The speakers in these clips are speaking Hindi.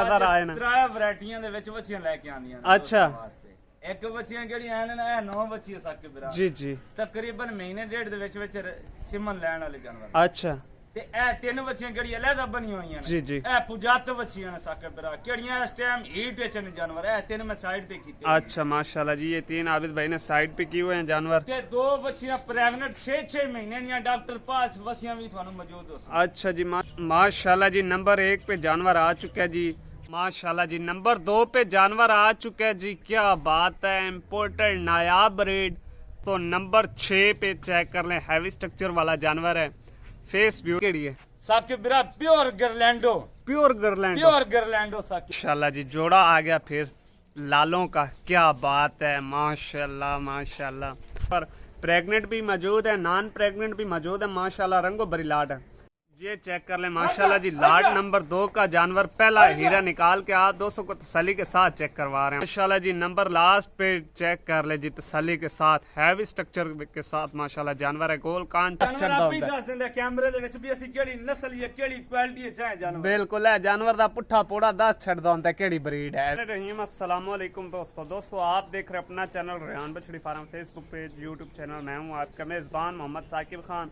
नजर आए ना। त्रै वैरायटियां दे विच बच्चियां लेके आंदियां ने अच्छा। दोस्तां वास्ते। एक बच्चियां केड़ियां हैं ना 9 बच्चियां साके बिरा जी जी। तकरीबन महीने डेढ़ दे विच सिमन लैण वाले जानवर अच्छा ते ए 3 बच्चियां केड़ियां अलहदा बनी होईयां ने जी जी। ए पुजात बच्चियां ने साके बिरा केड़ियां इस टाइम हीट विच ने जानवर ए 3 मैं साइड ते कीते। अच्छा माशाल्लाह जी, ये 3 आबिद भाई ने साइड पे किए हुए हैं जानवर। ते 2 बच्चियां प्रेग्नेंट 6-6 महीने दियां डॉक्टर पास बच्चियां भी थानू मौजूद हो सकदी। अच्छा जी माशाल्लाह जी, नंबर 1 पे जानवर आ चुका है जी माशाल्लाह जी। नंबर 2 पे जानवर आ चुका है जी, क्या बात है, इम्पोर्टेड नायाब ब्रीड। तो नंबर 6 पे चेक कर लें, हैवी स्ट्रक्चर वाला जानवर है, फेस व्यू केड़ी है साके बिरा प्योर गरलैंडो प्योर गर्लैंड साके। माशाल्लाह जी, जोड़ा आ गया फिर लालों का, क्या बात है, माशाल्लाह माशाल्लाह। पर प्रेग्नेंट भी मौजूद है, नॉन प्रेग्नेंट भी मौजूद है माशाल्लाह, रंगो भरी लाट है। ये चेक कर ले माशाल्लाह जी, लाट नंबर 2 का जानवर, पहला हीरा निकाल के आप दोस्तों को तसल्ली के साथ चेक करवा रहे हैं माशाल्लाह जी। नंबर लास्ट पे चेक कर ले जी, तसल्ली के साथ, हैवी स्ट्रक्चर के साथ माशाल्लाह जानवर है। गोल कान कैमरे दे विच भी असि केड़ी नस्ल या केड़ी क्वालिटी चाहे जानवर बिल्कुल है, जानवर दा पुट्ठा पोड़ा 10 छड़दा होंदा केड़ी ब्रीड है। रहीम अस्सलाम वालेकुम दोस्तों आप देख रहे हैं अपना चैनल रेहान बछड़ी farm, Facebook page, YouTube channel. मैं हूं आपका मेजबान मोहम्मद साकिब खान।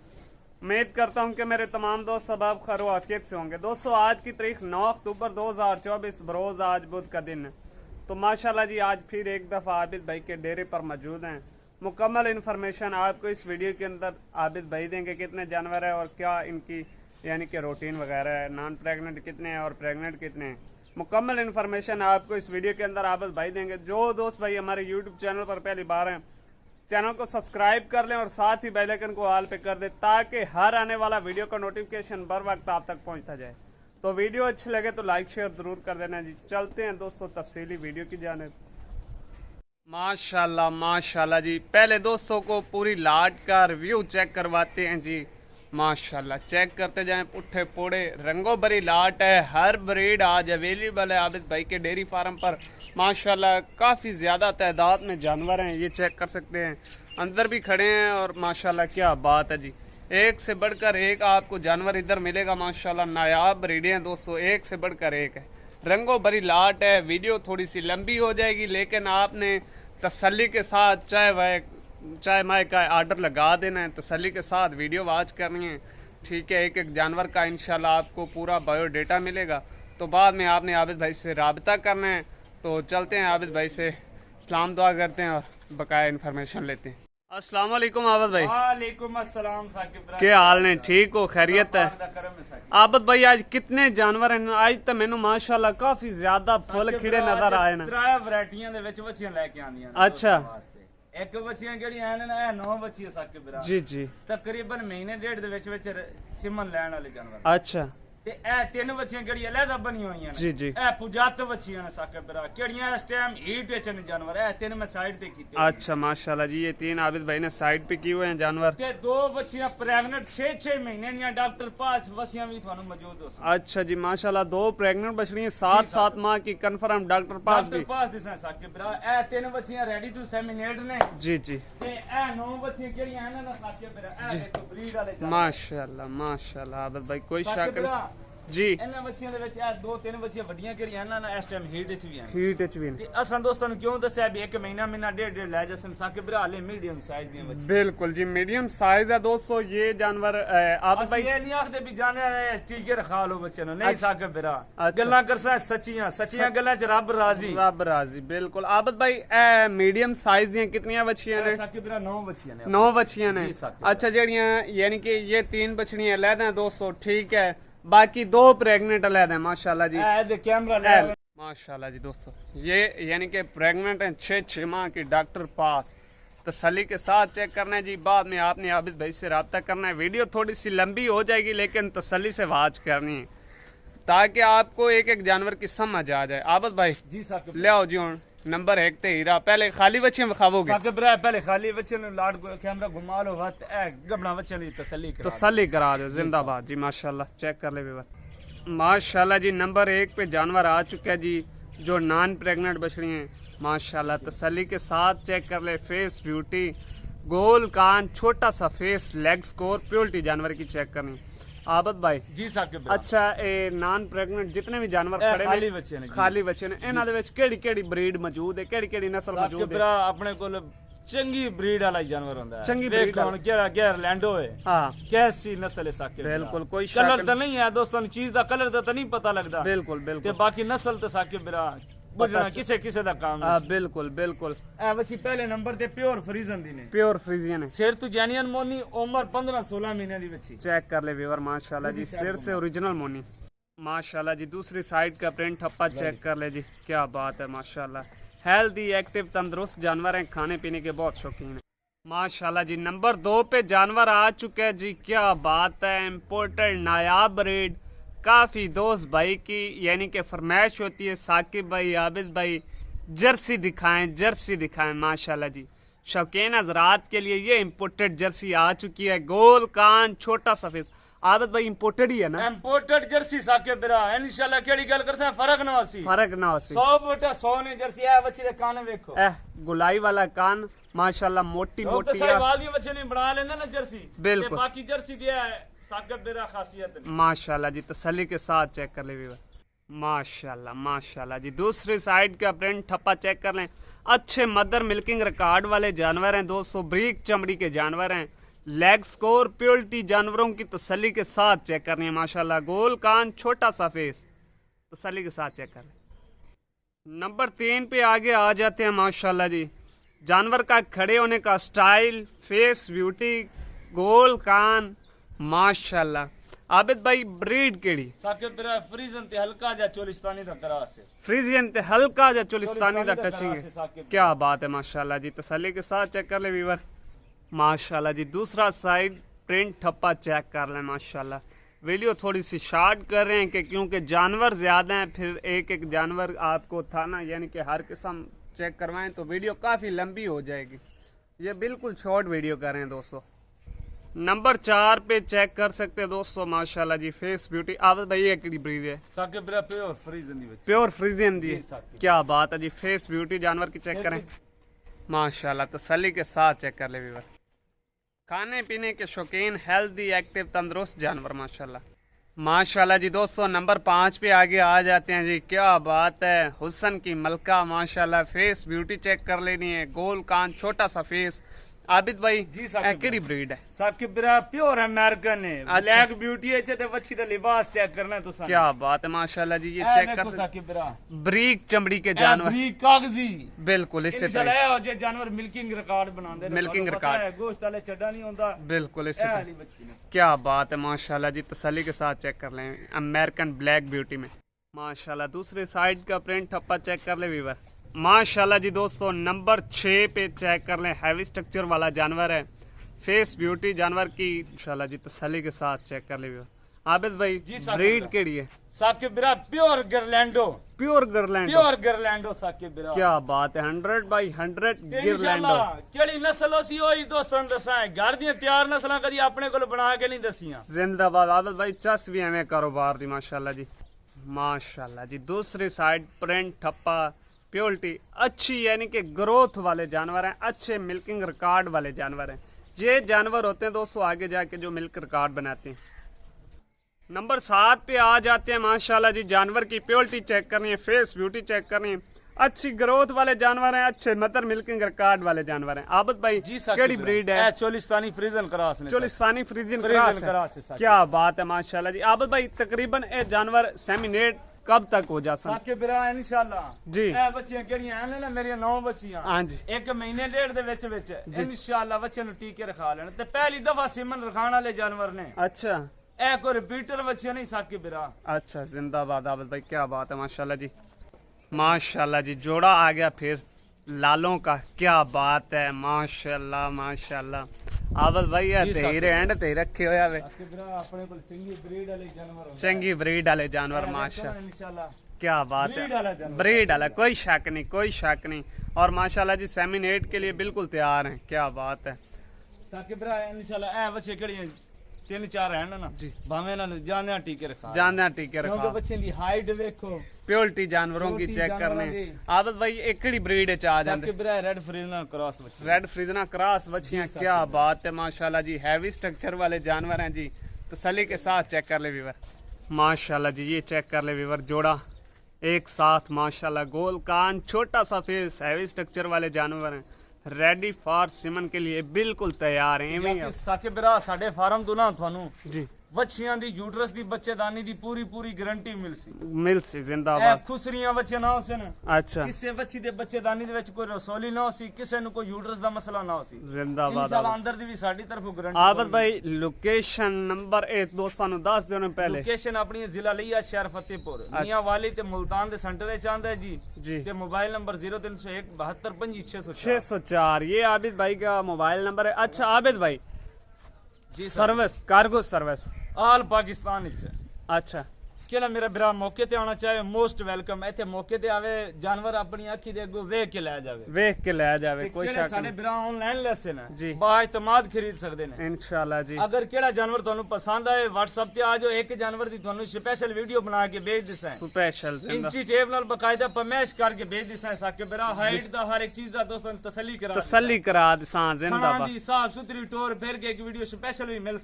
उम्मीद करता हूं कि मेरे तमाम दोस्त सबब खैर आफियत से होंगे। दोस्तों आज की तारीख 9 अक्टूबर 2024 बरोज आज बुध का दिन है। तो माशाल्लाह जी आज फिर एक दफ़ा आबिद भाई के डेरे पर मौजूद हैं। मुकम्मल इन्फॉर्मेशन आपको इस वीडियो के अंदर आबिद भाई देंगे, कितने जानवर है और क्या इनकी यानी कि रूटीन वगैरह है, नॉन प्रेग्नेंट कितने हैं और प्रेग्नेंट कितने हैं। मुकम्मल इन्फॉर्मेशन आपको इस वीडियो के अंदर आबिद भाई देंगे। जो दोस्त भाई हमारे यूट्यूब चैनल पर पहली बार हैं, चैनल को सब्सक्राइब कर लें और साथ ही बेल आइकन को ऑल पे कर दें, ताकि हर आने वाला वीडियो का नोटिफिकेशन बर वक्त आप तक पहुंचता जाए। तो वीडियो अच्छी लगे तो लाइक शेयर जरूर कर देना जी। चलते हैं दोस्तों तफसीली वीडियो की जानिब। माशाल्लाह माशाल्लाह जी, पहले दोस्तों को पूरी लाट का रिव्यू चेक करवाते हैं जी। माशाल्लाह चेक करते जाएं, पुट्ठे पोड़े रंगो भरी लाट है, हर ब्रीड आज अवेलेबल है आबिद भाई के डेयरी फार्म पर। माशाल्लाह काफ़ी ज़्यादा तादाद में जानवर हैं, ये चेक कर सकते हैं, अंदर भी खड़े हैं और माशाल्लाह क्या बात है जी, एक से बढ़कर एक आपको जानवर इधर मिलेगा माशाल्लाह। नायाब ब्रीडें हैं दोस्तों, एक से बढ़कर एक है, रंगो भरी लाट है। वीडियो थोड़ी सी लंबी हो जाएगी, लेकिन आपने तसल्ली के साथ चाहे माए का आर्डर लगा देना है, तसल्ली के साथ वीडियो वॉच करनी है, ठीक है। एक एक जानवर का इंशाल्लाह आपको पूरा बायोडेटा मिलेगा। तो बाद में आपने आबिद भाई से राबता करना है। तो चलते हैं आबिद भाई से सलाम दुआ करते हैं और बकाया इन्फॉर्मेशन लेते हैं। अस्सलाम वालेकुम आबिद भाई। वालेकुम अस्सलाम साकिब भाई, क्या हाल ने, ठीक हो, खैरियत है? आबिद भाई आज कितने जानवर हैं? आज तो मैनू माशाल्लाह काफी ज्यादा फुल खिड़े नजर आए ना। त्रै वैरायटियां दे विच बच्चियां लेके आंदियां ने। अच्छा। एक बच्चियां केड़ियां हैं ना 9 बच्चियां साकिब बिरा जी जी। तकरीबन महीने डेढ़ दे विच सिमन लैण वाले जानवर। अच्छा। ते ए 3 बच्चियां केड़ी अलहदा बनी होईयां ने। जी जी। ए पुजात बच्चियां ने साकिब बिरा केड़ियां इस टाइम हीट विच ने जानवर। ए 3 मैं साइड ते कीते। अच्छा माशाल्लाह जी, ये 3 आबिद भाई ने साइड पे किए हुए हैं जानवर। ते 2 बच्चियां प्रेग्नेंट 6-6 महीने दियां डॉक्टर पास बच्चियां भी थानू मौजूद हो सकदी। अच्छा जी माशाल्लाह, 2 प्रेग्नेंट बछड़ियां 7 माह की कंफर्म डॉक्टर पास भी। पास दिसा साकिब बिरा ए 3 बच्चियां रेडी टू सेमिनेट ने। जी जी। ते ए 9 बच्चियां केड़ियां हैं ना साकिब बिरा ए देखो ब्रीड वाले जानवर। माशाल्लाह माशाल्लाह आबिद भाई, कोई शक साकिब बिरा नहीं जी। ਇਹਨਾਂ ਬੱਚੀਆਂ ਦੇ ਵਿੱਚ ਇਹ 2-3 ਬੱਚੀਆਂ ਵੱਡੀਆਂ ਕਿਹੜੀਆਂ ਇਹਨਾਂ ਨਾਲ ਇਸ ਟਾਈਮ ਹੀਟ ਵਿੱਚ ਵੀ ਹਨ। ਹੀਟ ਵਿੱਚ ਵੀ ਤੇ ਅਸਾਂ ਦੋਸਤਾਂ ਨੂੰ ਕਿਉਂ ਦੱਸਿਆ ਵੀ ਇੱਕ ਮਹੀਨਾ ਡੇਢ ਲੈ ਜਸਨ ਸਾਕਿਬ ਬਿਰਾ ਹਾਲੇ ਮੀਡੀਅਮ ਸਾਈਜ਼ ਦੀਆਂ ਬੱਚੀਆਂ। बिल्कुल जी, मीडियम साइज है दोस्तों ये जानवर। आप ਅਸੀਂ ਇਹ ਨਹੀਂ ਆਖਦੇ ਵੀ ਜਾਣੇ ਟੀਕੇ ਰਖਾ ਲਓ ਬੱਚਿਆਂ ਨੂੰ, ਨਹੀਂ ਸਾਕਿਬ ਬਿਰਾ ਗੱਲਾਂ ਕਰਸਾ ਸੱਚੀਆਂ ਗੱਲਾਂ 'ਚ ਰੱਬ ਰਾਜ਼ੀ। रब राजी बिल्कुल। आबिद भाई मीडियम साइज ਦੀਆਂ ਕਿਤਨੀਆਂ ਬੱਚੀਆਂ ਨੇ? ਸਾਕਿਬ ਬਿਰਾ 9 ਬੱਚੀਆਂ ਨੇ। 9 ਬੱਚੀਆਂ ਨੇ। अच्छा ਜਿਹੜੀਆਂ यानी कि ये 3 बछड़ियां अलग हैं दोस्तों, ठीक है, बाकी 2 प्रेग्नेंट अलग हैं माशाल्लाह जी। कैमरा माशाल्लाह जी दोस्तों, ये यानी कि प्रेग्नेंट हैं 6 माह की डॉक्टर पास। तसल्ली के साथ चेक करना है जी। बाद में आपने आबिद भाई से रब्ता करना है। वीडियो थोड़ी सी लंबी हो जाएगी, लेकिन तसल्ली से वॉच करनी है, ताकि आपको एक एक जानवर की समझ आ जाए। आबिद भाई जी साकिब ले आओ जी, हूँ नंबर 1 ते हीरा। पहले खाली बच्चियां विखाओगे? साकिब बिरा पहले खाली बच्चे ने लाड कैमरा घुमा लो, वत ए गबना बच्चे दी तसल्ली करा दो। जिंदाबाद जी माशाल्लाह। चेक कर ले माशाल्लाह जी, नंबर 1 पे जानवर आ चुका है जी, जो नॉन प्रेग्नेंट बछड़ी हैं माशाल्लाह। तसल्ली के साथ चेक कर ले, फेस ब्यूटी, गोल कान, छोटा सा फेस, लेग स्कोर, प्योरिटी जानवर की चेक करनी। आबद भाई जी साकिब भरा अच्छा ए नॉन प्रेग्नेंट जितने भी जानवर ਇਹ खड़े ਖਾਲੀ ने ਬੱਚੇ ਨੇ ਜੀ। खाली बच्चे ने इन्हां दे विच केड़ी ब्रीड मौजूद है केड़ी नस्ल ਸਾਕਿਬ मौजूद है ਭਰਾ ਆਪਣੇ ਕੋਲ ਚੰਗੀ ਬਰੀਡ ਵਾਲਾ ਜਾਨਵਰ ਹੁੰਦਾ ਹੈ ਚੰਗੀ ਵੇਖ breed ਹੁਣ ਕਿਹੜਾ ਗੈਰਲੈਂਡੋ ਹੈ हां कैसी नस्ल है साकिब भरा। बिल्कुल कोई कलर शक तो नहीं है दोस्तों चीज का कलर तो नहीं पता लगता बिल्कुल ते बिल्कुल बाकी नस्ल तो साकिब भरा बुझना किसे किसे दा काम है बिल्कुल बिल्कुल ए बच्ची पहले नंबर ते प्योर फ्रीजन दी ने प्योर फ्रीजियन है सिर तो जैनियन मोनी उम्र 15-16 महीने दी बच्ची चेक कर ले व्यूअर माशाल्लाह जी सिर से ओरिजिनल मोनी माशाल्लाह जी दूसरी साइड का प्रिंट ठप्पा चेक कर ले जी क्या बात है माशाल्लाह हेल्दी एक्टिव तंदुरुस्त जानवर हैं खाने पीने के बहुत शौकीन है माशाल्लाह जी नंबर 2 पे जानवर आ चुके हैं जी क्या बात है इम्पोर्टेड नायाब ब्रीड काफी दोस्त भाई की यानी कि फरमाइश होती है साकिब भाई आबिद भाई जर्सी दिखाएं माशाल्लाह जी शौकीन हजरात के लिए ये इम्पोर्टेड जर्सी आ चुकी है गोल कान छोटा सफेद आबिद भाई इम्पोर्टेड ही है ना इंपोर्टेड जर्सी साकिब भरा इंशाल्लाह केड़ी गल करसा फर्क ना होसी फर्क ना होसी 100 बेटा 100 ने जर्सी है बच्ची दे कान देखो गुलाई वाला कान माशाल्लाह मोटी तो मोटी सही वाली बच्चे ने बना लेना ना जर्सी बिल्कुल। ते बाकी जर्सी दिया है साकिब भरा खासियत है माशाल्लाह जी तसल्ली के साथ चेक कर ले व्यूअर माशाल्लाह जी दूसरी साइड का प्रिंट ठप्पा चेक कर लें अच्छे मदर मिल्किंग रिकॉर्ड वाले जानवर हैं दोस्तों ब्रीक चमड़ी के जानवर हैं लेग स्कोर प्योरिटी जानवरों की तसल्ली के साथ चेक करनी है माशाल्लाह गोल कान छोटा सा फेस तसल्ली के साथ चेक कर लें नंबर 3 पे आगे आ जाते हैं माशाल्लाह जी जानवर का खड़े होने का स्टाइल फेस ब्यूटी गोल कान माशाल्लाह आबिद भाई ब्रीड केड़ी साकिब भरा फ्रीजन ते हल्का जा चोलिस्तानी दा क्रास है फ्रीजियन ते हल्का जा चोलिस्तानी दा टचिंग क्रास है साकिब है क्या बात है माशाल्लाह जी तसल्ली के साथ चेक कर ले व्यूअर माशाल्लाह जी दूसरा साइड प्रिंट ठप्पा चेक कर लें माशाल्लाह वीडियो थोड़ी सी शॉर्ट कर रहे हैं कि क्योंकि जानवर ज्यादा हैं फिर एक जानवर आपको था ना यानी कि हर किस्म चेक करवाएं तो वीडियो काफी लंबी हो जाएगी ये बिल्कुल शॉर्ट वीडियो कर रहे हैं दोस्तों नंबर 4 पे चेक कर सकते हैं दोस्तों माशाल्लाह जी फेस ब्यूटी आवाज भाई एक ब्रीड है साकिब भरा प्योर फ्रीजन दी बच्ची प्योर फ्रीजियन दी जी, साकिब। क्या बात है जी फेस ब्यूटी जानवर की चेक करें माशाल्लाह तसल्ली के साथ चेक कर ले व्यूअर खाने पीने के शौकीन हेल्दी एक्टिव तंदुरुस्त जानवर माशाल्लाह जी दोस्तों नंबर 5 पे आगे आ जाते हैं जी क्या बात है हुस्न की मलका माशाल्लाह फेस ब्यूटी चेक कर लेनी है गोल कान छोटा सा फेस आबिद भाई जी साकिब केड़ी ब्रीड है साकिब भरा प्योर अमेरिकन है ब्लैक ब्यूटी है ते बच्ची दा लिबास चेक करना है तो क्या बात है माशाल्लाह जी ये चेक कर साकिब भरा ब्रीक चमड़ी के जानवर ब्रीक कागजी बिल्कुल इससे इंशाल्लाह हो जे जानवर मिल्किंग रिकॉर्ड बनांदे ने मिल्किंग रिकॉर्ड गोश्त वाले चड्डा नहीं होंदा बिल्कुल इससे वाली बच्ची ने क्या बात है माशाल्लाह जी तसल्ली के साथ चेक कर लें अमेरिकन ब्लैक ब्यूटी में माशाल्लाह दूसरे साइड का प्रिंट ठप्पा चेक कर ले व्यूअर माशाल्लाह जी दोस्तों नंबर 6 पे चेक कर लें हैवी स्ट्रक्चर वाला जानवर है फेस ब्यूटी जानवर की माशाल्लाह जी तसल्ली के साथ चेक कर ले व्यूअर आबिद भाई ब्रीड केड़ी है साकिब भरा प्योर गिरलैंडो प्योर साकिब भरा क्या बात है 100/100 गिरलैंडो केड़ी नस्ल होसी ओही दोस्तों दसा है घर दी तैयार नस्लां कदी अपने कोल बना के नहीं दसियां जिंदाबाद आबिद भाई चस भी एवें कारोबार दी माशाल्लाह जी दूसरी साइड प्रिंट ठप्पा प्योरिटी अच्छी यानी कि ग्रोथ वाले जानवर हैं अच्छे मिल्किंग रिकॉर्ड वाले जानवर हैं ये जानवर होते हैं दोस्तों आगे जाके जो मिल्क रिकॉर्ड बनाते हैं नंबर 7 पे आ जाते हैं माशाल्लाह जी जानवर की प्योरिटी चेक करनी है फेस ब्यूटी चेक करनी है अच्छी ग्रोथ वाले जानवर हैं अच्छे मदर मिल्किंग रिकॉर्ड वाले जानवर हैं आबिद भाई केड़ी ब्रीड है Cholistani फ्रीजन cross Cholistani Friesian cross है क्या बात है माशाल्लाह जी आबिद भाई तकरीबन ये जानवर सेमिनेट कब तक हो जा साकिब भरा इंशाल्लाह जी ए बच्चियां केड़ियां हैं ना मेरी 9 बच्चियां हां जी एक महीने डेढ़ दे विच इंशाल्लाह बच्चे नु टीके रखा लेने ते पहली दफा सीमन रखाने वाले जानवर ने अच्छा ए कोई रिपीटर बच्चियां नहीं साकिब भरा अच्छा जिंदाबाद आबिद भाई क्या बात है माशाल्लाह जी जोड़ा आ गया फिर लालों का क्या बात है माशाल्लाह आबिद भाई तेरे एंड ते रखे होया वे अपने कोल चंगी ब्रीड वाले जानवर चंगी ब्रीड वाले जानवर माशाल्लाह इंशाल्लाह क्या बात है ब्रीड वाला कोई शक नहीं और माशाल्लाह जी सेमिनेट के लिए बिल्कुल तैयार हैं क्या बात है साकिब भरा इंशाल्लाह ए बच्चे केड़ी 3-4 हैं ना जी भावे ना जाने टीके रखा बच्चे दी हाइट देखो प्योरिटी जानवरों की चेक करने आबिद भाई एकड़ी ब्रीड है आ जाते रेड फ्रीजना क्रॉस बच्चियां क्या बात है माशाल्लाह जी हैवी स्ट्रक्चर वाले जानवर हैं जी तसल्ली के साथ चेक कर ले वीवर। माशाल्लाह जी, ये चेक कर ले वीवर, जोड़ा एक साथ माशाल्लाह, गोल कान, छोटा सा फेस, हैवी स्ट्रक्चर वाले जानवर हैं, रेडी फॉर सिमन के लिए बिल्कुल तैयार हैं। साकिब बिरा साडे फार्म तो ना थानू जी वच्छियां दी यूट्रस दी बच्चेदानी दी पूरी गारंटी मिल सी जिंदाबाद। खुसरियां बच्चे ना होसन। अच्छा, किसे बच्ची दे बच्चेदानी दे विच कोई रसौली ना होसी, किसे नु कोई यूट्रस दा मसला ना होसी। जिंदाबाद। इंशाल्लाह अंदर दी भी साडी तरफों गारंटी। आबद भाई लोकेशन नंबर 1 दोस्तां नु दस देने पहले। लोकेशन अपनी जिला लिया शहर फतेहपुर, मियां वाली ते मुल्तान दे सेंटर च आंदा है जी। ते मोबाइल नंबर 0301 72 25 604 ये आबिद भाई का मोबाइल नंबर है। अच्छा आबिद भाई, सर्विस कार्गो सर्विस आल पाकिस्तान विच। अच्छा, केड़ा मेरा बिरा मौके ते आना चाहे मोस्ट वेलकम। इथे मौके ते आवे, जानवर अपनी अखी दे अगो वेख के ले जावे, कोई शक साडे नहीं। बिरा ऑनलाइन लेसे ना जी, बाइतमाद खरीद सकदे ने इंशाल्लाह जी। अगर केड़ा जानवर थानू पसंद आए व्हाट्सएप ते आ जाओ, एक जानवर दी थानू स्पेशल वीडियो बना के भेज दिसा है, स्पेशल इंची टेप नाल बकायदा पमेश करके भेज दिसा है। साके बिरा हाइट दा हर एक चीज दा दोस्तों तसल्ली करा दिसा जिंदाबाद। दी साफ सुथरी टोर फिर के एक वीडियो स्पेशल भी मिल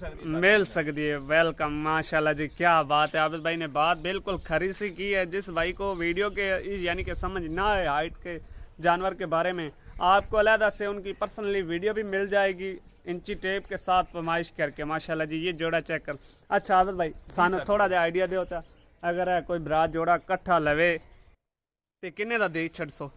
सकती है। वेलकम माशाल्लाह जी, क्या बात है। आबिद भाई ने बात बिल्कुल खरी सी की है। जिस भाई को वीडियो के यानी कि समझ ना आए हाइट के जानवर के बारे में, आपको अलहदा से उनकी पर्सनली वीडियो भी मिल जाएगी इंची टेप के साथ फरमाइश करके। माशाल्लाह जी, ये जोड़ा चेक कर। अच्छा आबिद भाई, सानू थोड़ा जा आइडिया दो चा, अगर है कोई बरात जोड़ा कट्ठा लवे ते किन्ने दा दे छड़सो?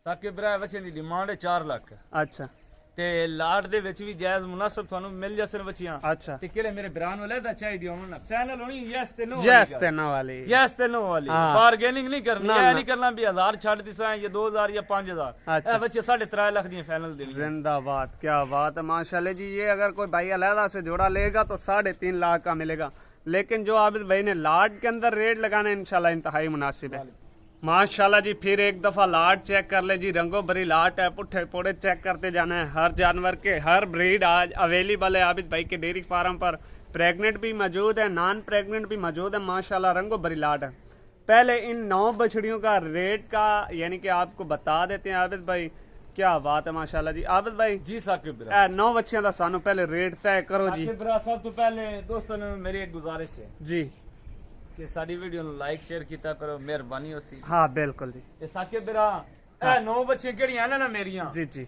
साके बिरा बच्चे दी डिमांड है 4 लाख। अच्छा, ते लाट दे विच भी जायज मुनासिब थानू मिल जासन बच्चियां। अच्छा, ते केड़े मेरे बिरान वाले दा चाहिए होन ना, फाइनल होनी यस ते नो वाली, यस ते नो वाली। बार्गेनिंग नहीं करनी, ये नहीं करना भी 1000 छाड़ दिसा या 2000 या 5000। ए बच्चे 3.5 लाख दी फाइनल दे। जिंदाबाद, क्या बात है माशाल्लाह जी। ये अगर कोई भाई अलहदा से जोड़ा लेगा तो 3.5 लाख का मिलेगा, लेकिन जो आबिद भाई ने लाट के अंदर रेट लगाना है इंशाल्लाह इंतहाई मुनासिब है। माशाल्लाह जी, फिर एक दफा लाट चेक कर ले जी, रंगो भरी लाट है, पुट्ठे पोड़े चेक करते जाना है। हर जानवर के हर ब्रीड आज अवेलेबल है आबिद भाई के डेयरी फार्म पर। प्रेग्नेंट भी मौजूद है, नॉन प्रेग्नेंट भी मौजूद है। माशाल्लाह रंगो भरी लाट है। पहले इन 9 बछड़ियों का रेट का यानी कि आपको बता देते हैं आबिद भाई। क्या बात है माशाल्लाह जी। आबिद भाई जी साकिब, 9 बच्चियां दा सानू पहले रेट तय करो जी। सब तो पहले दोस्तों ने मेरी एक गुजारिश है जी कि साडी वीडियो नु लाइक शेयर कीता करो, मेहरबानी होसी। हाँ बिल्कुल जी। ते साके बिरा ए 9 बच्चे केड़ियां ना मेरियां जी जी,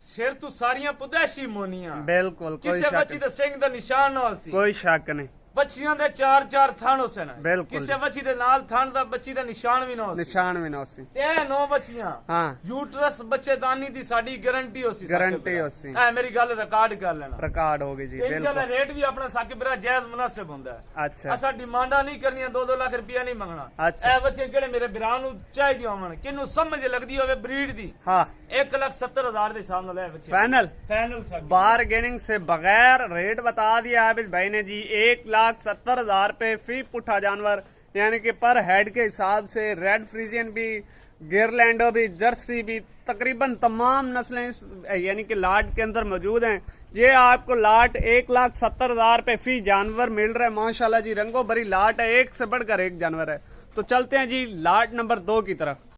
सिर तू सारियां पुदैशी मोनियां। बिल्कुल, कोई किसे शक बच्ची दा सिंह दा निशान ना होसी, कोई शक नहीं। बच्चियां दे 4 थान होसे ना, बिल्कुल। किसे बच्ची दे नाल थान दा बच्ची दा निशान भी ना होसी, निशान भी ना होसी। ते 9 बच्चियां हाँ, यूट्रस बच्चेदानी दी साडी गारंटी होसी, गारंटी होसी। ए मेरी गल रिकॉर्ड कर लेना, रिकॉर्ड होगी जी। इंशाल्लाह रेट भी अपना साके बिरा जायज मुनासिब हुंदा है। अच्छा, असा डिमांडा नहीं करनियां, 2-2 लाख रुपया नहीं मंगना। अच्छा, ए बच्चे केड़े मेरे बिरा नु चाहिए होवन, किन्नु समझ लगदी होवे ब्रीड दी। हाँ, 1,70,000 दे हिसाब नाल है बच्चे फाइनल साके। बारगेनिंग से बगैर रेट बता दिया आबिद भाई ने जी। 1,70,000 रुपए फी पुट्ठा जानवर, यानी कि पर हेड के हिसाब से। रेड फ्रीजियन भी, गिरलैंडो भी, जर्सी भी, तकरीबन तमाम नस्लें इस यानी कि लाट के अंदर मौजूद हैं। ये आपको लाट 1,70,000 रुपए फी जानवर मिल रहा है। माशाल्लाह जी, रंगो भरी लाट है, एक से बढ़कर एक जानवर है। तो चलते हैं जी लाट नंबर 2 की तरफ।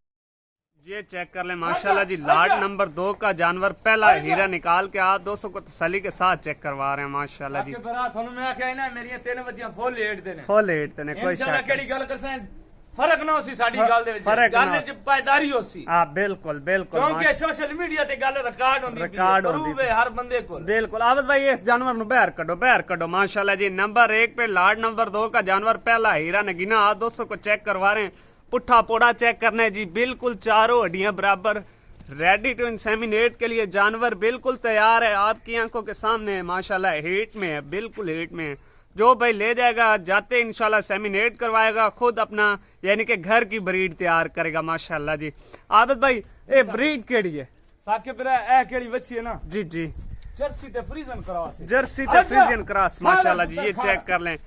ये चेक कर ले माशाल्लाह जी, लाट नंबर 2 का जानवर पहला हीरा निकाल के आप दोस्तों को तसल्ली के साथ चेक करवा रहे हैं माशाल्लाह जी। मेरिया 3 बच्चियां फुल एट देने, फुल एट देने, कोई शक केड़ी गल करसा फर्क ना होसी साडी गल दे विच, गल च पायदारी होसी। हां बिल्कुल बिल्कुल, क्योंकि सोशल मीडिया ते गल रिकॉर्ड होंदी है, प्रूफ है हर बंदे को। बिल्कुल आबिद भाई, इस जानवर नु बाहर कढो माशाल्लाह जी। नंबर 1 पे लाट नंबर 2 का जानवर पहला हीरा नगीना आप दोस्तों को चेक करवा रहे हैं। पुट्ठा पोड़ा चेक करना है जी, बिल्कुल चारों हड्डियां बराबर, रेडी टू इंसेमिनेट के लिए जानवर बिल्कुल तैयार है। आपकी आंखों के सामने माशाल्लाह, हीट में है, बिल्कुल हीट में है। जो भाई ले जाएगा जाते इंशाल्लाह सेमिनेट करवाएगा, खुद अपना यानी कि घर की ब्रीड तैयार करेगा माशाल्लाह जी। आबिद भाई, ये ब्रीड केड़ी है? साकिब ए केड़ी बच्ची है ना जी जी, जर्सी ते फ्रीजन क्रॉस, जर्सी ते फ्रीजन क्रॉस माशाल्लाह जी। ये चेक कर लें,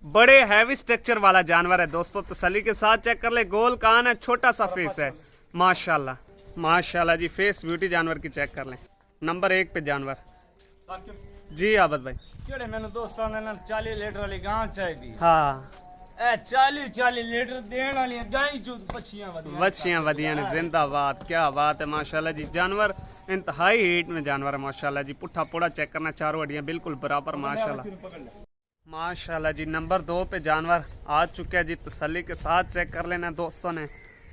बड़े हैवी स्ट्रक्चर वाला जानवर है दोस्तों, तसल्ली के साथ चेक कर ले। गोल कान है, छोटा सा फेस है माशाल्लाह माशाल्लाह जी। फेस ब्यूटी जानवर की चेक कर लें। नंबर 1 पे जानवर जी आबिद भाई। केड़े मेनू दोस्तां ने 40 लीटर वाली गां चाहिदी। हाँ, ए 40 लीटर देण वाली गाय चूत बच्चियां वधियां ने, जिंदाबाद, क्या बात है माशाल्लाह जी। जानवर इंतहाई हीट में जानवर है माशाल्लाह जी। पुट्ठा पोड़ा चेक करना, चारों हड्डियां बिल्कुल बराबर माशाल्लाह माशाल्लाह जी नंबर 2 पे जानवर आ चुके हैं जी, तसल्ली के साथ चेक कर लेना दोस्तों ने।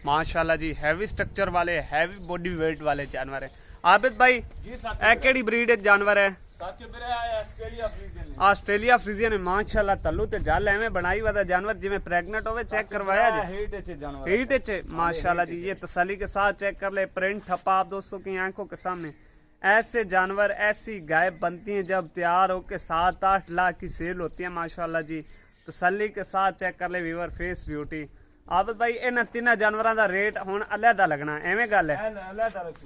माशाल्लाह जी हैवी स्ट्रक्चर वाले, हैवी बॉडी वेट वाले जानवर है। आबिद भाई केड़ी ब्रीड है जानवर है? ऑस्ट्रेलिया फ्रीजियन है। माशाल्लाह तल्लू ते जल एवें बनाई वाला जानवर जिवें प्रेग्नेंट होवे, चेक करवाया जी हीट च। माशाल्लाह जी ये तसल्ली के साथ चेक कर ले, प्रिंट ठप्पा आप दोस्तों की आंखों के सामने। ऐसे जानवर, ऐसी गाय बनती हैं जब तैयार होकर 7-8 लाख की सेल होती है। माशाल्लाह जी तसल्ली के साथ चेक कर ले व्यूअर, फेस ब्यूटी। आबिद भाई इन्हां तिन्हां जानवरां दा रेट हुण अलहदा लगना, एवें गल है?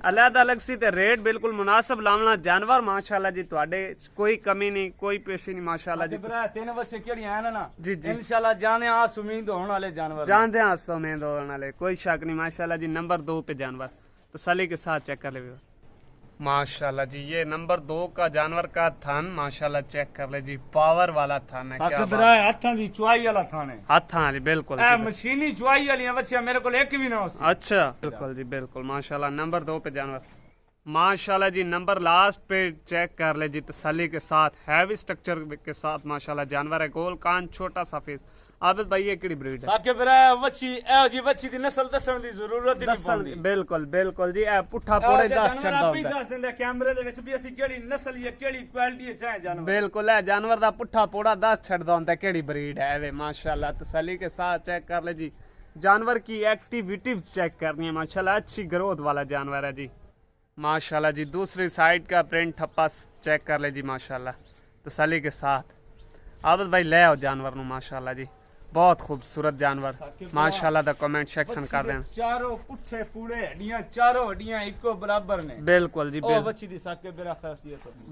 अलहदा अलग सी ते रेट बिल्कुल मुनासिब लावना। जानवर माशाल्लाह जी तुहाडे कोई कमी नहीं, कोई पेशी नहीं। माशाल्लाह जी तीन बच्चे केड़ी हैं ना जी जी इंशाल्लाह जाने आस उम्मीद होने वाले जानवर, जानते हैं आस उम्मीद होने वाले, कोई शक नहीं। माशाल्लाह जी नंबर 2 पे जानवर तसल्ली के साथ चेक कर ले व्यूअर। माशाल्लाह जी ये नंबर 2 का जानवर का थन माशाल्लाह चेक कर ले जी, पावर वाला थन है। क्या बात है, हाथां दी चुआई वाला थन है। हाथां वाली बिल्कुल मशीनी चुआई वाली बच्चे मेरे को एक भी ना हो। अच्छा बिल्कुल जी बिल्कुल। माशाल्लाह नंबर 2 पे जानवर। माशाल्लाह जी नंबर लास्ट पे चेक कर ले जी, तसल्ली के साथ हैवी स्ट्रक्चर के साथ माशाल्लाह जानवर है। गोल कान, छोटा सा फेस। आबिद भाई ये केड़ी ब्रीड है? साकिब वच्छी ए जी वच्छी दी नस्ल दसण दी जरूरत नहीं पड़दी। बिल्कुल बिल्कुल जी ए पुठा पोड़े दस छड़दा होंदा। दस दिंदे कैमरे दे विच भी ਅਸੀਂ केड़ी नस्ल या केड़ी क्वालिटी चाहे जानवर। बिल्कुल है जानवर दा पुठा पोड़ा दस छड़दा होंदा केड़ी ब्रीड है वे। माशाल्लाह तसल्ली के साथ चेक कर ले जी, जानवर की एक्टिविटी चेक करनी है। माशाल्लाह अच्छी ग्रोथ वाला जानवर है जी। माशाल्लाह जी दूसरी साइड का प्रिंट ठप्पा चेक कर ले जी माशाल्लाह तसल्ली के साथ। आबिद भाई ले आओ जानवर नु। माशाल्लाह जी बहुत खूबसूरत जानवर। माशाल्लाह दा कमेंट सेक्शन कर देना। चारों पुट्ठे पूरे हड्डियां, चारों हड्डियां इको बराबर ने। बिल्कुल जी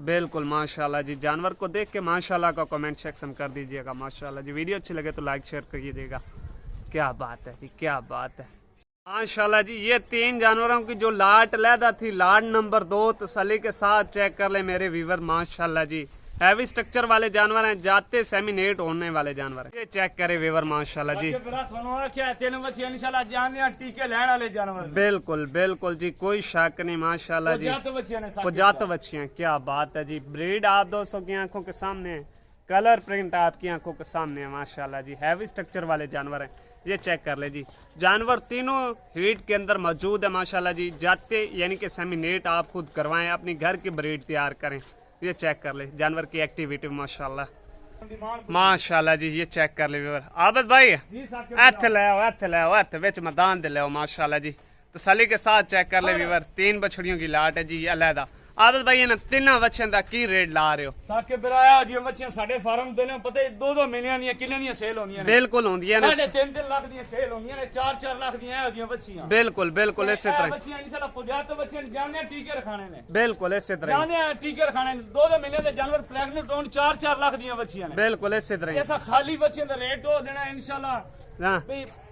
बिल्कुल। माशाल्लाह जी जानवर को देख के माशाल्लाह का कमेंट सेक्शन कर दीजिएगा। माशाल्लाह जी वीडियो अच्छी लगे तो लाइक शेयर करिएगा। क्या बात है जी, क्या बात है। माशाल्लाह जी ये 3 जानवरों की जो लाट लहदा थी, लाट नंबर 2 तसल्ली के साथ चेक कर ले मेरे व्यूअर। माशाल्लाह जी हैवी स्ट्रक्चर वाले जानवर हैं, जाते सेमिनेट होने वाले जानवर हैं। ये चेक करे व्यूअर माशाल्लाह जी। बिल्कुल बिल्कुल जी कोई शक नहीं। माशाल्लाह जी जात बच्चियां, क्या बात है जी। ब्रीड आप दोस्तों की आंखों के सामने है, कलर प्रिंट आपकी आंखों के सामने है। माशाल्लाह जी हैवी स्ट्रक्चर वाले जानवर हैं। ये चेक कर ले जी, जानवर तीनों हीट के अंदर मौजूद है। माशाल्लाह जी जाते यानी कि सेमिनेट आप खुद करवाएं, अपनी घर की ब्रीड तैयार करें। ये चेक कर ले जानवर की एक्टिविटी माशाल्लाह। माशाल्लाह जी ये चेक कर ले व्यूअर। आबिद भाई इत्थे ले आओ, इत्थे ले आओ, इत्थे विच मैदान दे ले आओ। माशाल्लाह जी तसल्ली के साथ चेक कर ले व्यूअर। 3 बछड़ियों की लाट है जी अलहदा। आबिद भाई इन 3 बच्चियों का की रेट ला रहे हो? साकिब बराया जी बच्चियां साडे फार्म ते ने पता 2-2 महीने दी किले दी सेल होंदियां ने। बिल्कुल होंदियां ने, 3.5 लाख दी सेल होंदियां ने, 4-4 लाख दी है जी बच्चियां। बिल्कुल बिल्कुल इसी तरह बच्चियां इंशाल्लाह पुजात बच्चियां जाने टीके रखाने ने। बिल्कुल इसी तरह जाने टीके रखाने ने। 2-2 महीने दे जानवर प्रेग्नेंट होन 4-4 लाख दी बच्चियां ने। बिल्कुल इसी तरह ऐसा खाली बच्चियां दा रेट हो देना इंशाल्लाह। हां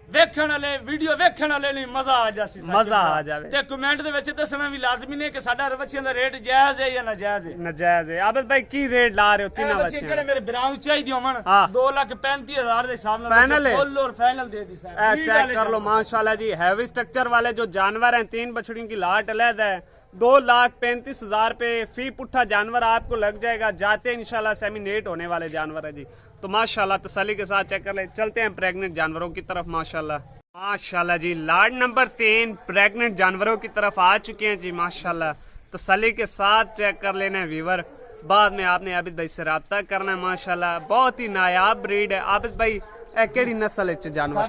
वेखण वाले वीडियो वेखण वाले नहीं मजा आ जासी, मजा आ जावे। ते कमेंट दे विच दसना भी लाजमी ने कि साडा बच्चियां दा रेट जायज है या नाजायज है। नाजायज है। आबिद भाई की रेट ला रहे हो 3 बच्चियां? केड़े मेरे ब्राउन चाहिए होवन 2,35,000 दे हिसाब नाल फाइनल है, फुल और फाइनल दे दी सर। चेक कर लो माशाल्लाह जी हैवी स्ट्रक्चर वाले जो जानवर हैं, 3 बछड़ियों की लाट अलग है। 2,35,000 पे फी पुट्ठा जानवर आपको लग जाएगा। जाते इंशाल्लाह सेमिनेट होने वाले जानवर है जी। तो माशाल्लाह तसल्ली के साथ चेक कर ले। चलते हैं प्रेग्नेंट जानवरों की तरफ। माशाल्लाह जी लाट नंबर 3 प्रेग्नेंट जानवरों की तरफ आ चुके हैं जी। माशाल्लाह तसल्ली के साथ चेक कर लेना है व्यूअर। बाद में आपने आबिद भाई से रब्ता करना है। माशाल्लाह बहुत ही नायाब ब्रीड है। आबिद भाई केड़ी नस्ल है जानवर?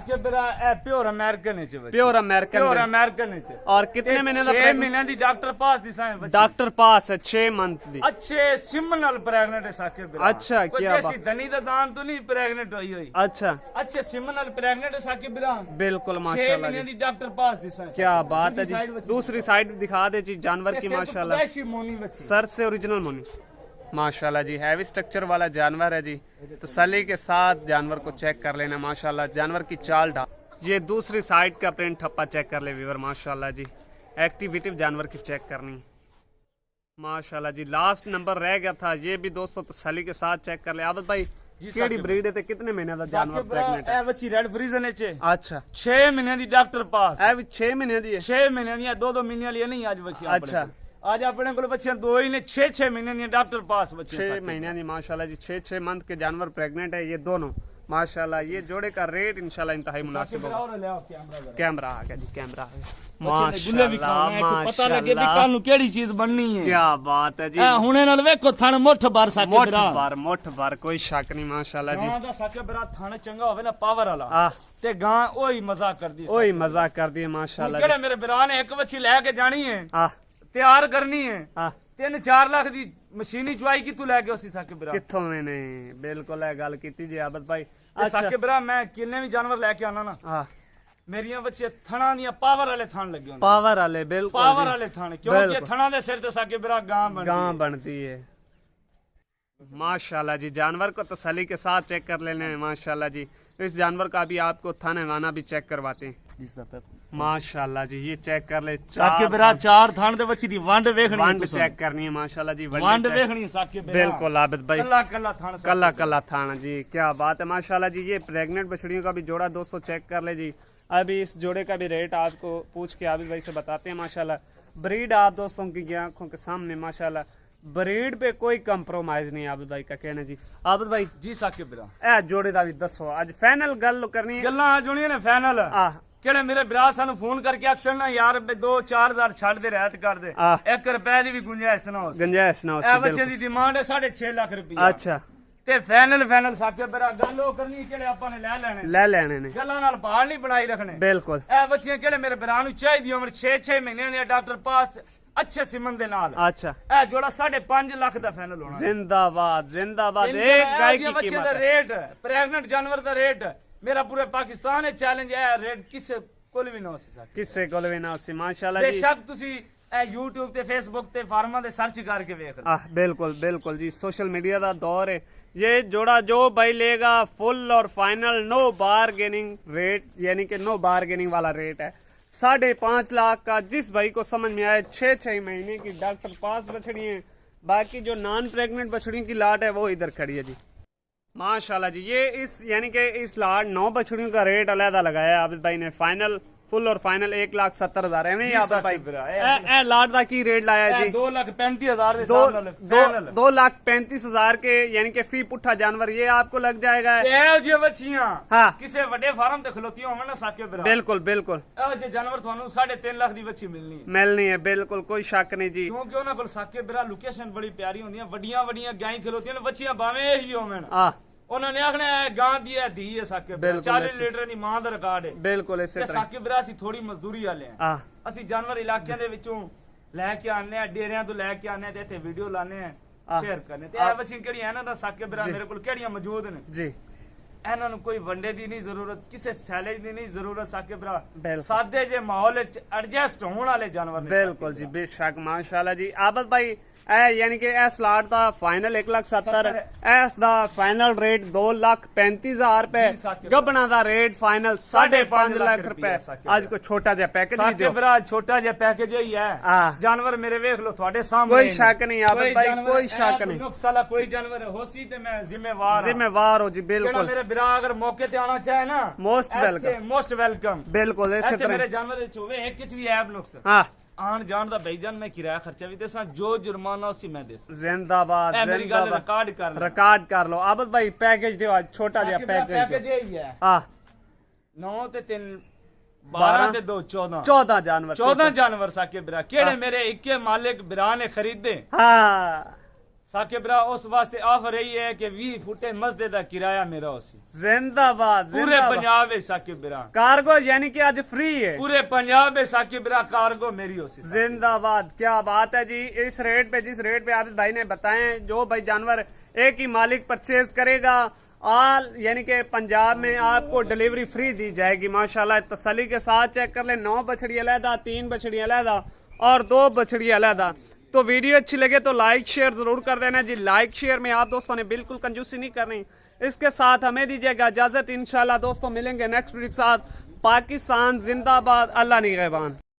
प्योर अमेरिकन है। प्योर अमेरिकन है। और कितने महीने दा? 6 महीने दी डॉक्टर पास दी सां बच्ची। डॉक्टर पास है 6 मंथ दी। अच्छे सिमनल प्रेग्नेंट है साकिब। अच्छा क्या बात, धनी दा दान तो नहीं प्रेग्नेंट हुई। अच्छा अच्छे सिमनल प्रेग्नेंट है साकिब। बिल्कुल 6 माशाल्लाह महीने दी डॉक्टर पास दी सां। क्या बात है जी। दूसरी साइड दिखा दे जी जानवर की। माशाल्लाह सर से ओरिजिनल मोनी। माशाल्लाह जी हैवी स्ट्रक्चर वाला जानवर है जी। तसल्ली के साथ जानवर को चेक कर लेना। माशाल्लाह जानवर की चाल ढाल। ये दूसरी साइड का प्रिंट ठप्पा चेक कर ले व्यूअर। माशाल्लाह जी एक्टिविटी जानवर की चेक करनी। माशाल्लाह जी लास्ट नंबर रह गया था, ये भी दोस्तों तसल्ली के साथ चेक कर ले। आबिद भाई केड़ी ब्रीड है ते कितने महीने दा जानवर प्रेग्नेंट है? ए बच्ची रेड फ्रीजन है चे। अच्छा 6 महीने दी डॉक्टर पास। ए भी 6 महीने दी है। 6 महीने दी है, 2-2 महीने वाली नहीं आज बच्ची। अच्छा आज अपने को बच्चे 2 ही ने 6 महीने डॉक्टर पास बच्चे 6 महीने नहीं माशाल्लाह जी 6 मंथ के जानवर प्रेग्नेंट है ये दोनों माशाल्लाह। ये जोड़े का रेट इंशाल्लाह इंतहाई मुनासिब होगा। कैमरा आ गया जी, कैमरा आ गया माशाल्लाह पता लगे भी कल नु केड़ी चीज बननी है। क्या बात है जी, हुने नाल वेखो थण मुठ भर साके मोठ भर कोई शक नहीं माशाल्लाह जी। गां दा साके बरा थण चंगा होवे ना पावर वाला ते गां ओही मजा करदी है, ओही मजा करदी है माशाल्लाह। केड़े मेरे बिरा ने एक बच्ची लेके जानी है, तैयार करनी है, 3-4 लाख दी मशीनी चुआई की तू लेके उसी साके बिरा किथों में नहीं। बिल्कुल है गल कीती जी आबद भाई। साके बिरा मैं किन्ने भी जानवर लेके आना ना मेरियां बच्चे थणा दियां पावर वाले थण लगे होंदे, पावर वाले बिल्कुल पावर वाले थण, क्योंकि थणा दे सिर ते साके बिरा गां बनती है माशाल्लाह जी। जानवर को तसल्ली के साथ चेक कर लेने हैं माशाल्लाह जी। इस जानवर का भी आपको थन वाना भी चेक करवाते हैं माशाल्लाह जी। ये चेक कर ले साके बिरा 4 थान दे बच्ची दी वंड वेखनी, वंड चेक करनी है माशाल्लाह जी। वंड वेखनी साके बिरा बिल्कुल आबिद भाई, कल्ला थान जी। क्या बात है माशाल्लाह जी। ये प्रेग्नेंट बछड़ियों का भी जोड़ा दोस्तों चेक कर ले जी। अभी इस जोड़े का भी रेट आपको पूछ के आबिद भाई से बताते हैं माशाल्लाह। ब्रीड आप दोस्तों की आंखों के सामने माशाल्लाह, ब्रीड पे कोई कंप्रोमाइज नहीं आबिद भाई का कहना जी। आबिद भाई जी साके बिरा ए जोड़े दा भी दसो अज फाइनल गल करनी है। गल्लां जुड़ियां ने फाइनल केड़े मेरे बिरा सानू फोन करके अक्सर ना यार 2-4 हजार छड़ दे रहत कर दे, 1 रुपए दी भी गुंजाइश ना हो। ए बच्चे दी डिमांड है 6.5 लाख रुपया। अच्छा ते फाइनल साके बिरा गल ओ करनी केड़े आपा ने ले लेने ने, गल्लां नाल पहाड़ नहीं बनाई रखने। बिल्कुल ए बच्चे केड़े मेरे बिरा नु चाहिदी उम्र 6 महीने दे डॉक्टर पास अच्छे सिमन दे नाल। अच्छा ए जोड़ा 5.5 लाख दा फाइनल होना। जिंदाबाद जिंदाबाद। एक गाय की कीमत दा रेट प्रेग्नेंट जानवर दा रेट मेरा पूरे पाकिस्तान में चैलेंज है, रेट किसे कोल भी ना हो सकता, किसे कोल भी ना हो माशाल्लाह जी। बेशक तुसी YouTube ते Facebook ते फार्मा दे सर्च करके देख लो। बिल्कुल बिल्कुल जी, सोशल मीडिया दा दौर है। ये जोड़ा जो भाई लेगा फुल और फाइनल नो बारगेनिंग रेट, यानी कि नो बारगेनिंग वाला रेट है 5.5 लाख का। जिस भाई को समझ में आए 6 महीने की डॉक्टर पास बछड़ी है, बाकी जो नॉन प्रेग्नेंट बछड़ियों की लाट है वो इधर खड़ी है जी माशाल्लाह जी। ये इस यानी कि इस लाट 9 बछड़ियों का रेट अलग लगाया आबिद भाई ने। फाइनल फुल और फाइनल 1,70,000 है आबिद भाई। ए लाट का की रेट लाया जी 2,35,000 2,35,000 के, यानी कि फी पुट्ठा जानवर ये आपको लग जाएगा। हाँ किसी बड़े फार्म ते खलोती होवे ना साके बिरा, बिल्कुल बिल्कुल जानवर थानू 3.5 लाख दी बच्ची मिलनी है। बिल्कुल कोई शक नहीं जी, क्योंकि उन्हां कोल साके बिरा लोकेशन बड़ी प्यारी होंदी है, वड्डियां गाय खलोती ने बच्चियां बावें ही होवन। उन्होंने आखना है गां दी है धी है साके बिरा, 40 लीटर दी मां दा रिकॉर्ड है। बिल्कुल इसे तरह साके बिरा सी थोड़ी मजदूरी वाले हैं। असि जानवर इलाकियां दे विचों लेके आने हैं, डेरियां तो लेके आने ते इथे वीडियो लाने हैं, शेयर करने ते। ए बच्ची केड़ी है ना साके बिरा मेरे कोल केड़ियां मौजूद ने जी। ਇਹਨਾਂ ਨੂੰ ਕੋਈ ਵੰਡੇ ਦੀ ਨਹੀਂ ਜ਼ਰੂरत, ਕਿਸੇ ਸੈਲੇਜ ਦੀ ਨਹੀਂ ਜ਼ਰੂरत। ਸਾਕੇ ਭਰਾ ਸਾਦੇ ਜੇ ਮਾਹੌਲ ਵਿੱਚ ਐਡਜਸਟ ਹੋਣ ਵਾਲੇ ਜਾਨਵਰ ਨੇ। ਬਿल्कुल जी बेशक माशाल्लाह जी। आबद भाई यानी कि इस लाट दा फाइनल 1,70,000, इस दा फाइनल रेट 2,35,000 रुपए, गबना दा रेट फाइनल 5.5 लाख रुपए। आज को छोटा जा पैकेज भी दियो भरा, छोटा जा पैकेज ही है। जानवर मेरे देख लो थोड़े सामने, कोई शक नहीं आबद भाई, कोई शक नहीं। नुकसाला कोई जानवर होसी ते मैं जिम्मेवार हो जी। बिल्कुल मेरे बिरा अगर मौके ते आना चाहे ना मोस्ट वेलकम। बिल्कुल इसी तरह मेरे जानवर च होवे एक च भी ऐब नुक्स आन जान दा भाईजान मैं किराया खर्चा भी देसा, जो जुर्माना उसी मैं देसा। जिंदाबाद जिंदाबाद। रिकॉर्ड कर लो आबद भाई, पैकेज दियो आज छोटा जा पैकेज यही है। हां 9 ते 3 12 ते 2 14 जानवर साके बिरा केड़े मेरे इक्के मालिक बिरा ने खरीदे। हां साके बिरा उस वास्ते ऑफर रही है कि 20 फुटे मस्जिद दा किराया मेरा होसी। जिंदाबाद। पूरे पंजाब में साके बिरा कार्गो यानी कि आज फ्री है, पूरे पंजाब में साके बिरा कार्गो मेरी होसी। जिंदाबाद। क्या बात है जी। इस रेट पे, जिस रेट पे आबिद भाई ने बताए, जो भाई जानवर एक ही मालिक परचेज करेगा आल यानी कि पंजाब में आपको डिलीवरी फ्री दी जाएगी माशाल्लाह। तसल्ली के साथ चेक कर ले। 9 बछड़ी अलहदा, 3 बछड़ी अलहदा और 2 बछड़ी अलहदा। तो वीडियो अच्छी लगे तो लाइक शेयर जरूर कर देना जी। लाइक शेयर में आप दोस्तों ने बिल्कुल कंजूसी नहीं करनी। इसके साथ हमें दीजिएगा इजाजत। इंशाल्लाह दोस्तों मिलेंगे नेक्स्ट वीडियो के साथ। पाकिस्तान जिंदाबाद, अल्लाह निगहबान।